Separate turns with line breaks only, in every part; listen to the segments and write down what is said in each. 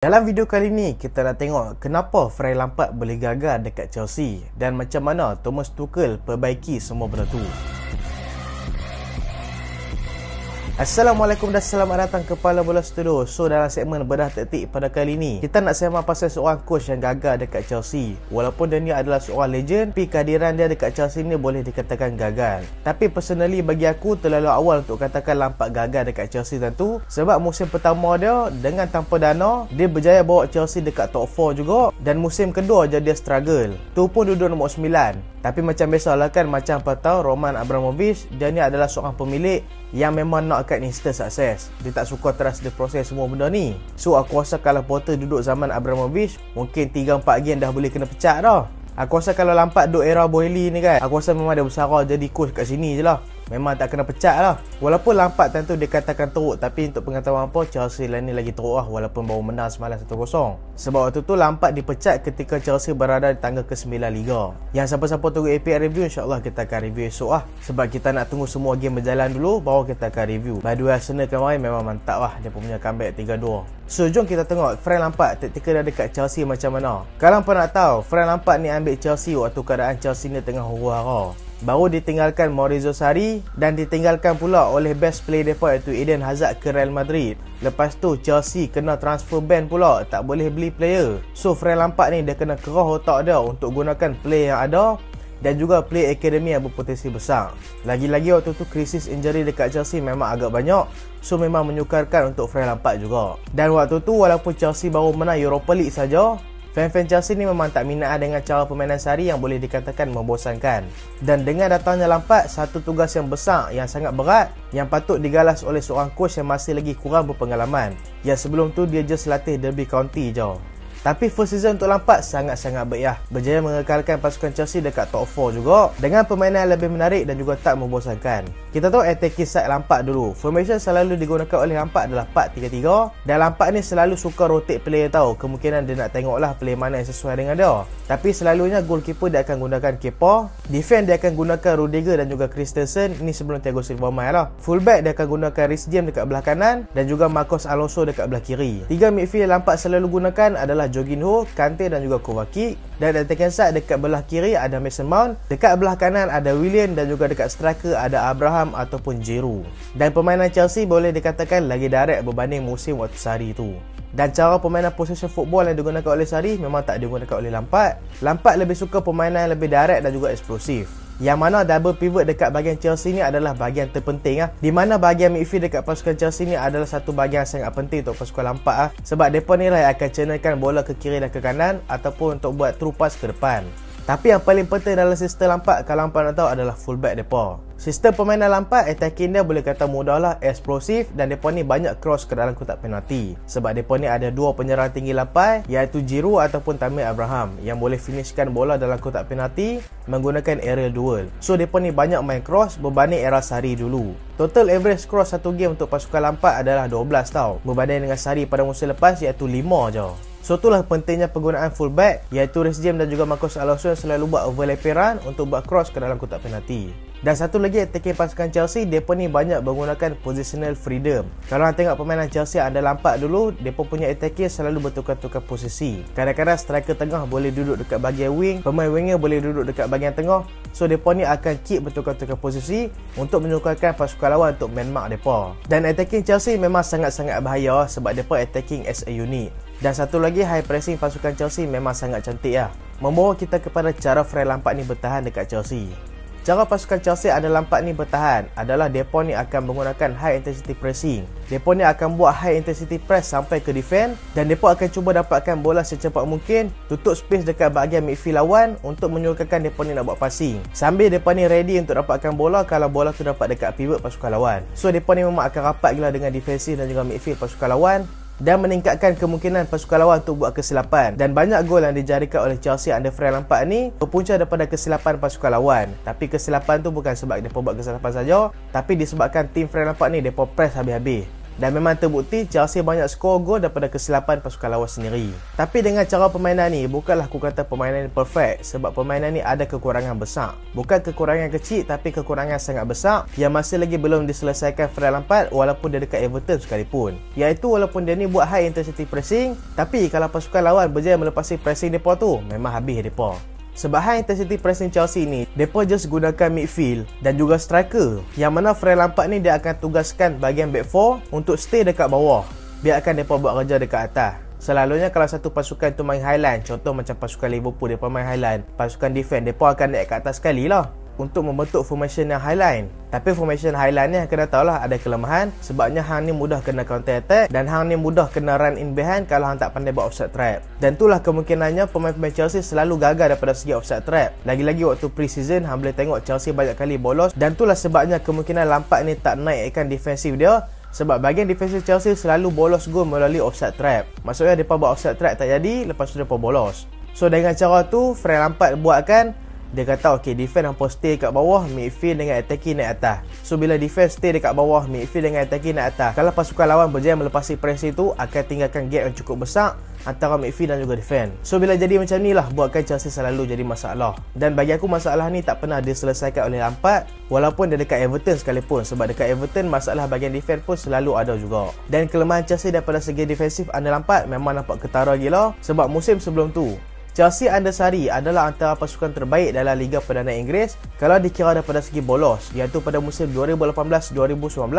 Dalam video kali ni, kita nak tengok kenapa Frank Lampard boleh gagal dekat Chelsea dan macam mana Thomas Tuchel perbaiki semua benda tu. Assalamualaikum dan selamat datang ke Kepala Bola Studio. So dalam segmen bedah taktik pada kali ni, kita nak sembang pasal seorang coach yang gagal dekat Chelsea. Walaupun dia ni adalah seorang legend, tapi kehadiran dia dekat Chelsea ni boleh dikatakan gagal. Tapi personally bagi aku terlalu awal untuk katakan Lampard gagal dekat Chelsea tentu. Sebab musim pertama dia dengan tanpa dana, dia berjaya bawa Chelsea dekat top 4 juga. Dan musim kedua je dia struggle. Tu pun duduk nombor 9. Tapi macam biasalah kan, macam apa tahu Roman Abramovich, dia ni adalah seorang pemilik yang memang nak akan instant success. Dia tak suka terus dia proses semua benda ni. So aku rasa kalau Potter duduk zaman Abramovich, mungkin 3-4 game dah boleh kena pecat dah. Aku rasa kalau Lampard duduk era Boehly ni kan, aku rasa memang dia bersara jadi coach kat sini je lah. Memang tak kena pecat lah. Walaupun Lampard tentu dikatakan teruk, tapi untuk pengetahuan apa, Chelsea lain ni lagi teruk lah. Walaupun baru menang semalam 1-0. Sebab waktu tu Lampard dipecat ketika Chelsea berada di tangga ke-9 Liga. Yang siapa-siapa tunggu APL review, insyaAllah kita akan review esok lah. Sebab kita nak tunggu semua game berjalan dulu, baru kita akan review. By the way, Arsenal kemarin memang mantap lah. Dia punya comeback 3-2. So jom kita tengok Frank Lampard taktikal dia dekat Chelsea macam mana. Kalau pun nak tahu, Frank Lampard ni ambil Chelsea waktu keadaan Chelsea ni tengah huru-hara. Baru ditinggalkan Maurizio Sarri dan ditinggalkan pula oleh best player mereka iaitu Eden Hazard ke Real Madrid. Lepas tu Chelsea kena transfer ban pula, tak boleh beli player. So Frank Lampard ni dia kena kerah otak dia untuk gunakan player yang ada dan juga player akademi yang berpotensi besar. Lagi-lagi waktu tu krisis injury dekat Chelsea memang agak banyak. So memang menyukarkan untuk Frank Lampard juga. Dan waktu tu walaupun Chelsea baru menang Europa League saja, fan-fan Chelsea ni memang tak minat dengan cara permainan Sarri yang boleh dikatakan membosankan. Dan dengan datangnya Lampard, satu tugas yang besar, yang sangat berat, yang patut digalas oleh seorang coach yang masih lagi kurang berpengalaman. Yang sebelum tu dia just latih Derby County je. Tapi first season untuk Lampard sangat-sangat baik lah. Berjaya mengekalkan pasukan Chelsea dekat top 4 juga, dengan permainan yang lebih menarik dan juga tak membosankan. Kita tahu attacking side Lampard dulu. Formation selalu digunakan oleh Lampard adalah 4-3-3. Dan Lampard ni selalu suka rotate player tau. Kemungkinan dia nak tengoklah player mana yang sesuai dengan dia. Tapi selalunya goalkeeper dia akan gunakan Kepa. Defend dia akan gunakan Rudiger dan juga Christensen. Ini sebelum Thiago Silva main lah. Fullback dia akan gunakan Reece James dekat belah kanan dan juga Marcos Alonso dekat belah kiri. Tiga midfield Lampard selalu gunakan adalah Jorginho, Kante dan juga Kovacic. Dan attacking side dekat belah kiri ada Mason Mount, dekat belah kanan ada Willian dan juga dekat striker ada Abraham ataupun Giroud. Dan permainan Chelsea boleh dikatakan lagi direct berbanding musim waktu Sarri tu. Dan cara permainan possession football yang digunakan oleh Sarri memang tak digunakan oleh Lampard. Lampard lebih suka permainan yang lebih direct dan juga eksplosif. Yang mana double pivot dekat bahagian Chelsea ni adalah bahagian terpenting lah. Di mana bahagian midfield dekat pasukan Chelsea ni adalah satu bahagian sangat penting untuk pasukan Lampard lah. Sebab mereka ni lah yang akan channelkan bola ke kiri dan ke kanan ataupun untuk buat through pass ke depan. Tapi yang paling penting dalam sistem Lampard, kalau Lampard nak tahu, adalah fullback mereka. Sistem permainan Lampard, attacking dia boleh kata mudah lah, eksplosif, dan mereka ni banyak cross ke dalam kotak penalti. Sebab mereka ni ada dua penyerang tinggi lapai, iaitu Giroud ataupun Tammy Abraham, yang boleh finishkan bola dalam kotak penalti menggunakan aerial duel. So mereka ni banyak main cross berbanding era Sarri dulu. Total average cross satu game untuk pasukan Lampard adalah 12 tau, berbanding dengan Sarri pada musim lepas iaitu 5 je. So itulah pentingnya penggunaan fullback, iaitu Reece James dan juga Marcos Alonso yang selalu buat overlapping run untuk buat cross ke dalam kotak penalti. Dan satu lagi attacking pasukan Chelsea, mereka ni banyak menggunakan positional freedom. Kalau nak tengok permainan Chelsea ada Lampard dulu, mereka punya attacking selalu bertukar-tukar posisi. Kadang-kadang striker tengah boleh duduk dekat bahagian wing, pemain winger boleh duduk dekat bahagian tengah. So mereka ni akan keep bertukar-tukar posisi untuk menyukarkan pasukan lawan untuk man mark mereka. Dan attacking Chelsea memang sangat-sangat bahaya sebab mereka attacking as a unit. Dan satu lagi, high pressing pasukan Chelsea memang sangat cantik lah. Membawa kita kepada cara Frank Lampard ni bertahan dekat Chelsea. Cara pasukan Chelsea ada Lampard ni bertahan adalah mereka ni akan menggunakan high intensity pressing. Mereka ni akan buat high intensity press sampai ke defend dan mereka akan cuba dapatkan bola secepat mungkin, tutup space dekat bahagian midfield lawan untuk menyukarkan mereka ni nak buat passing. Sambil mereka ni ready untuk dapatkan bola kalau bola tu dapat dekat pivot pasukan lawan. So mereka ni memang akan rapat gila dengan defensif dan juga midfield pasukan lawan dan meningkatkan kemungkinan pasukan lawan untuk buat kesilapan. Dan banyak gol yang dijadikan oleh Chelsea under Frank Lampard ni berpunca daripada kesilapan pasukan lawan. Tapi kesilapan tu bukan sebab mereka buat kesilapan saja, tapi disebabkan tim Frank Lampard ni mereka press habis-habis. Dan memang terbukti Chelsea banyak skor gol daripada kesilapan pasukan lawan sendiri. Tapi dengan cara permainan ni, bukanlah aku kata permainan ni perfect, sebab permainan ni ada kekurangan besar. Bukan kekurangan kecil, tapi kekurangan sangat besar yang masih lagi belum diselesaikan Frank Lampard walaupun dia dekat Everton sekalipun. Iaitu walaupun dia ni buat high intensity pressing, tapi kalau pasukan lawan berjaya melepasi pressing mereka tu, memang habis mereka. Sebab high intensity pressing Chelsea ni, mereka just gunakan midfield dan juga striker, yang mana Frank Lampard ni dia akan tugaskan bahagian back 4 untuk stay dekat bawah, biarkan mereka buat kerja dekat atas. Selalunya kalau satu pasukan tu main highline, contoh macam pasukan Liverpool mereka main highline, pasukan defense mereka akan naik ke atas sekali lah untuk membentuk formation yang highline. Tapi formation highline ni kena tahulah ada kelemahan, sebabnya hang ni mudah kena counter attack dan hang ni mudah kena run in behind kalau hang tak pandai buat offside trap. Dan itulah kemungkinannya pemain-pemain Chelsea selalu gagal daripada segi offside trap. Lagi-lagi waktu pre-season hang boleh tengok Chelsea banyak kali bolos, dan itulah sebabnya kemungkinan Lampard ni tak naikkan defensif dia, sebab bahagian defensif Chelsea selalu bolos gol melalui offside trap. Maksudnya mereka buat offside trap tak jadi, lepas tu mereka bolos. So dengan cara tu Frank Lampard buatkan, dia kata okey, defense hampa stay kat bawah, midfield dengan attacking naik atas. So bila defense stay dekat bawah, midfield dengan attacking naik atas, kalau pasukan lawan berjaya melepasi pressing tu, akan tinggalkan gap yang cukup besar antara midfield dan juga defense. So bila jadi macam ni lah, buatkan Chelsea selalu jadi masalah. Dan bagi aku masalah ni tak pernah diselesaikan oleh Lampard walaupun dia dekat Everton sekalipun, sebab dekat Everton masalah bahagian defense pun selalu ada juga. Dan kelemahan Chelsea daripada segi defensif under Lampard memang nampak ketara gila, sebab musim sebelum tu Chelsea under Sarri adalah antara pasukan terbaik dalam Liga Perdana Inggeris kalau dikira daripada segi bolos, iaitu pada musim 2018-2019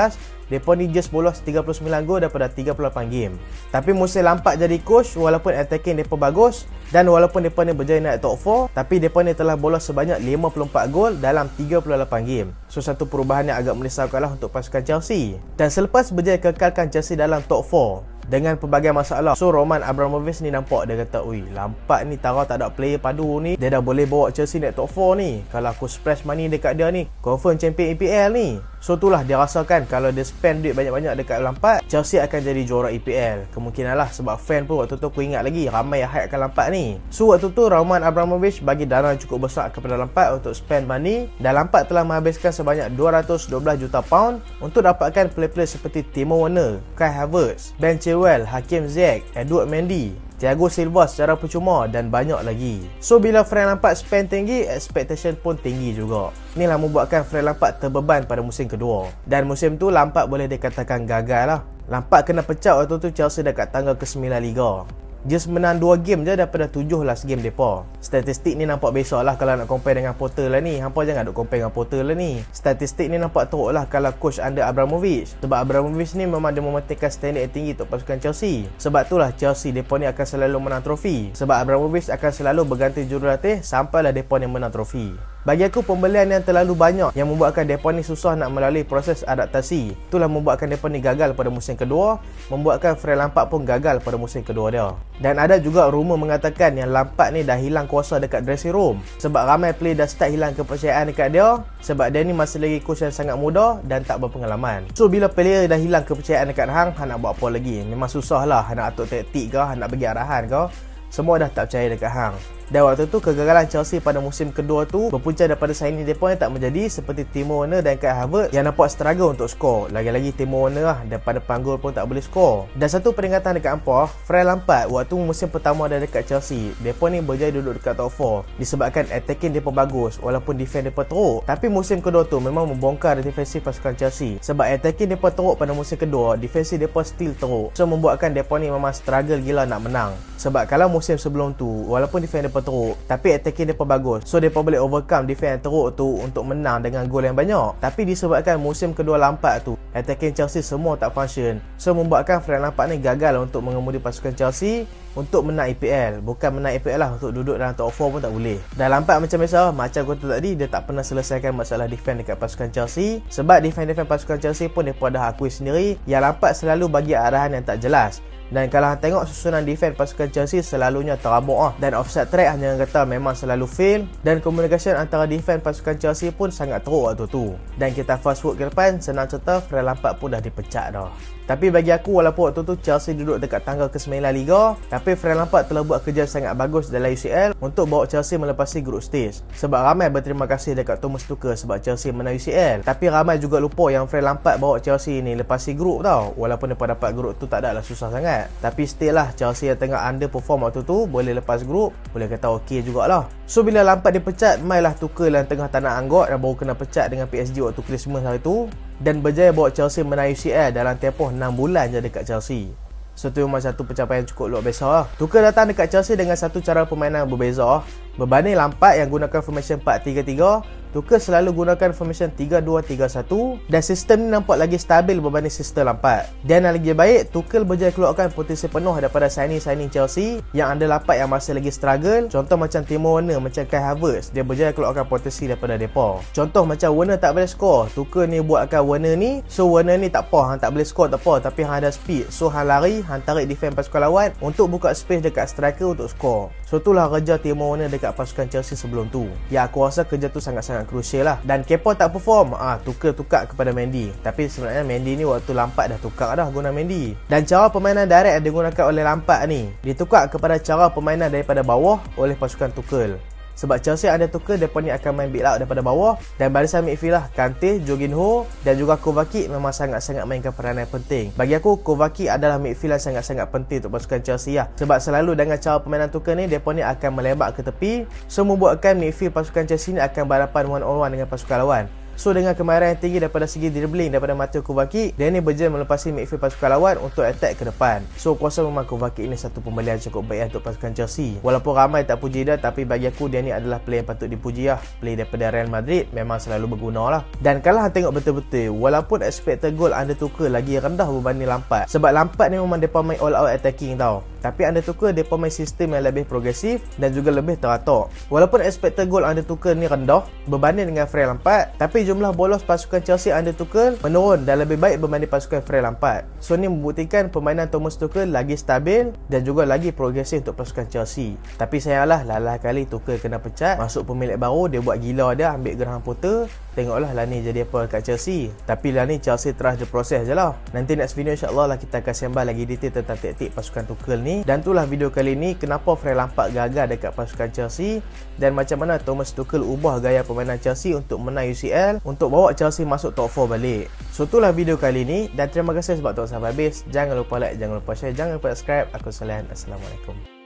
mereka ni just bolos 39 gol daripada 38 game. Tapi musim Lampard jadi coach, walaupun attacking mereka bagus dan walaupun mereka ni berjaya naik top 4, tapi mereka ni telah bolos sebanyak 54 gol dalam 38 game. So satu perubahan yang agak merisaukanlah untuk pasukan Chelsea. Dan selepas berjaya kekalkan Chelsea dalam top 4 dengan pelbagai masalah, so Roman Abramovich ni nampak, dia kata, ui, Lampard ni taruh tak ada player padu ni, dia dah boleh bawa Chelsea naik top 4 ni. Kalau aku splash money dekat dia ni, confirm champion EPL ni. So itulah dia rasakan kalau dia spend duit banyak-banyak dekat Lampard, Chelsea akan jadi juara EPL. Kemungkinan lah, sebab fan pun waktu tu aku ingat lagi ramai yang hype akan Lampard ni. So waktu tu Roman Abramovich bagi dana cukup besar kepada Lampard untuk spend money, dan Lampard telah menghabiskan sebanyak 212 juta pound untuk dapatkan player-player seperti Timo Werner, Kai Havertz, Ben Chilwell, Hakim Ziyech, Edward Mendy, Thiago Silva secara percuma dan banyak lagi. So bila Frank Lampard spend tinggi, expectation pun tinggi juga. Inilah membuatkan Frank Lampard terbeban pada musim kedua. Dan musim tu Lampard boleh dikatakan gagal lah. Lampard kena pecat waktu tu Chelsea dekat tangga ke-9 Liga. Just menang 2 game je daripada 7 last game mereka. Statistik ni nampak besar lah kalau nak compare dengan Potter lah ni. Hampa jangan duk compare dengan Potter lah ni. Statistik ni nampak teruk lah kalau coach under Abramovich. Sebab Abramovich ni memang dia mementingkan standard yang tinggi untuk pasukan Chelsea. Sebab itulah Chelsea mereka ni akan selalu menang trofi. Sebab Abramovich akan selalu berganti jurulatih sampailah mereka ni menang trofi. Bagi aku pembelian yang terlalu banyak yang membuatkan mereka ni susah nak melalui proses adaptasi. Itulah membuatkan mereka ni gagal pada musim kedua, membuatkan Frank Lampard pun gagal pada musim kedua dia. Dan ada juga rumor mengatakan yang Lampard ni dah hilang kuasa dekat dressing room, sebab ramai player dah start hilang kepercayaan dekat dia, sebab dia ni masih lagi coach yang sangat muda dan tak berpengalaman. So bila player dah hilang kepercayaan dekat hang nak buat apa lagi? Memang susah lah, nak atur taktik ke, nak bagi arahan ke, semua dah tak percaya dekat hang. Dan waktu tu kegagalan Chelsea pada musim kedua tu berpunca daripada signing mereka yang tak menjadi, seperti Timo Werner dan Kai Havertz yang nampak struggle untuk skor. Lagi-lagi Timo Werner lah, daripada panggul pun tak boleh skor. Dan satu peringatan dekat hampa, Frank Lampard waktu musim pertama dia dekat Chelsea, mereka ni berjaya duduk dekat top 4 disebabkan attacking mereka bagus walaupun defense mereka teruk. Tapi musim kedua tu memang membongkar defensif pasukan Chelsea, sebab attacking mereka teruk pada musim kedua, defensif mereka still teruk. So membuatkan mereka ni memang struggle gila nak menang. Sebab kalau musim sebelum tu walaupun defense mereka teruk tapi attacking mereka bagus, so mereka boleh overcome defense yang teruk tu untuk menang dengan gol yang banyak. Tapi disebabkan musim kedua Lampard tu attacking Chelsea semua tak function, so membuatkan Frank Lampard ni gagal untuk mengemudi pasukan Chelsea untuk menang EPL. Bukan menang EPL lah, untuk duduk dalam top 4 pun tak boleh. Dan Lampard macam biasa, macam kata tadi, dia tak pernah selesaikan masalah defense dekat pasukan Chelsea. Sebab defense pasukan Chelsea pun mereka dah akui sendiri yang Lampard selalu bagi arahan yang tak jelas. Dan kalau tengok susunan defense pasukan Chelsea selalunya terabuk lah. Dan offside track hanya kata memang selalu fail. Dan komunikasi antara defense pasukan Chelsea pun sangat teruk waktu tu. Dan kita fast forward ke depan, senang cerita Frank Lampard pun dah dipecat dah. Tapi bagi aku walaupun waktu tu Chelsea duduk dekat tangga ke-9 Liga, tapi Tapi Frank Lampard telah buat kerja sangat bagus dalam UCL untuk bawa Chelsea melepasi group stage. Sebab ramai berterima kasih dekat Thomas Tuchel sebab Chelsea menang UCL. Tapi ramai juga lupa yang Frank Lampard bawa Chelsea ni lepasi group tau. Walaupun mereka dapat group tu tak adalah susah sangat. Tapi still lah, Chelsea yang tengah underperform waktu tu boleh lepas group, boleh kata okey jugalah. So bila Lampard dipecat, mailah Tuchel yang tengah tak nak anggot dan baru kena pecat dengan PSG waktu Christmas hari tu, dan berjaya bawa Chelsea menang UCL dalam tempoh 6 bulan je dekat Chelsea. So tu memang satu pencapaian cukup luar biasa lah. Tuchel datang dekat Chelsea dengan satu cara permainan berbeza. Berbanding Lampard yang gunakan formation 4-3-3, Tuchel selalu gunakan formation 3-2-3-1 dan sistem ni nampak lagi stabil berbanding sistem Lampard. Dan yang lagi baik, Tuchel berjaya keluarkan potensi penuh daripada signing-signing Chelsea yang ada Lampard yang masih lagi struggle. Contoh macam Timo Werner, macam Kai Havertz, dia berjaya keluarkan potensi daripada depa. Contoh macam Werner tak boleh score, Tuchel ni buatkan Werner ni, so Werner ni tak apa, hang tak boleh score tak apa, tapi hang ada speed, so hang lari, hang tarik defend pasukan lawan untuk buka space dekat striker untuk score. So itulah kerja Timo Werner dekat pasukan Chelsea sebelum tu. Ya, aku rasa kerja tu sangat-sangat crucial lah. Dan Kepa tak perform, Tuchel tukar kepada Mendy. Tapi sebenarnya Mendy ni waktu Lampard dah tukar dah guna Mendy. Dan cara permainan direct yang digunakan oleh Lampard ni ditukar kepada cara permainan daripada bawah oleh pasukan Tuchel. Sebab Chelsea ada Tuchel, mereka ni akan main build out daripada bawah. Dan barisan midfield lah, Kante, Jorginho dan juga Kovacic memang sangat-sangat mainkan peranan penting. Bagi aku, Kovacic adalah midfield yang sangat-sangat penting untuk pasukan Chelsea lah. Sebab selalu dengan cara permainan Tuchel ni, mereka ni akan melembak ke tepi, so membuatkan midfield pasukan Chelsea ni akan berhadapan one on one dengan pasukan lawan. So dengan kemahiran yang tinggi daripada segi dribbling daripada Mateo Kovacic, dia ni berjaya melepasi midfield pasukan lawan untuk attack ke depan. So kuasa memang Kovacic ni satu pembelian cukup baik untuk pasukan Chelsea. Walaupun ramai tak puji dia, tapi bagi aku dia ni adalah player yang patut dipuji lah. Player daripada Real Madrid memang selalu berguna lah. Dan kalau hang tengok betul-betul, walaupun expected goal under Tuchel lagi rendah berbanding Lampard. Sebab Lampard ni memang mereka main all out attacking tau. Tapi under Tuchel mereka main sistem yang lebih progresif dan juga lebih teratur. Walaupun expected goal under Tuchel ni rendah berbanding dengan Frank Lampard, tapi jumlah bolos pasukan Chelsea under Tuchel menurun dan lebih baik berbanding pasukan Frank Lampard. So ni membuktikan permainan Thomas Tuchel lagi stabil dan juga lagi progresif untuk pasukan Chelsea. Tapi sayanglah lalah kali Tuchel kena pecat, masuk pemilik baru, dia buat gila dia ambil Graham Potter. Tengoklah lah ni jadi apa kat Chelsea. Tapi lah ni Chelsea terus je proses je lah. Nanti next video insyaAllah lah kita akan sembah lagi detail tentang taktik pasukan Tuchel ni. Dan itulah video kali ni, kenapa Frank Lampard gagal dekat pasukan Chelsea dan macam mana Thomas Tuchel ubah gaya permainan Chelsea untuk menang UCL, untuk bawa Chelsea masuk top 4 balik. So itulah video kali ni dan terima kasih sebab tengok sampai habis. Jangan lupa like, jangan lupa share, jangan lupa subscribe. Aku Salihan. Assalamualaikum.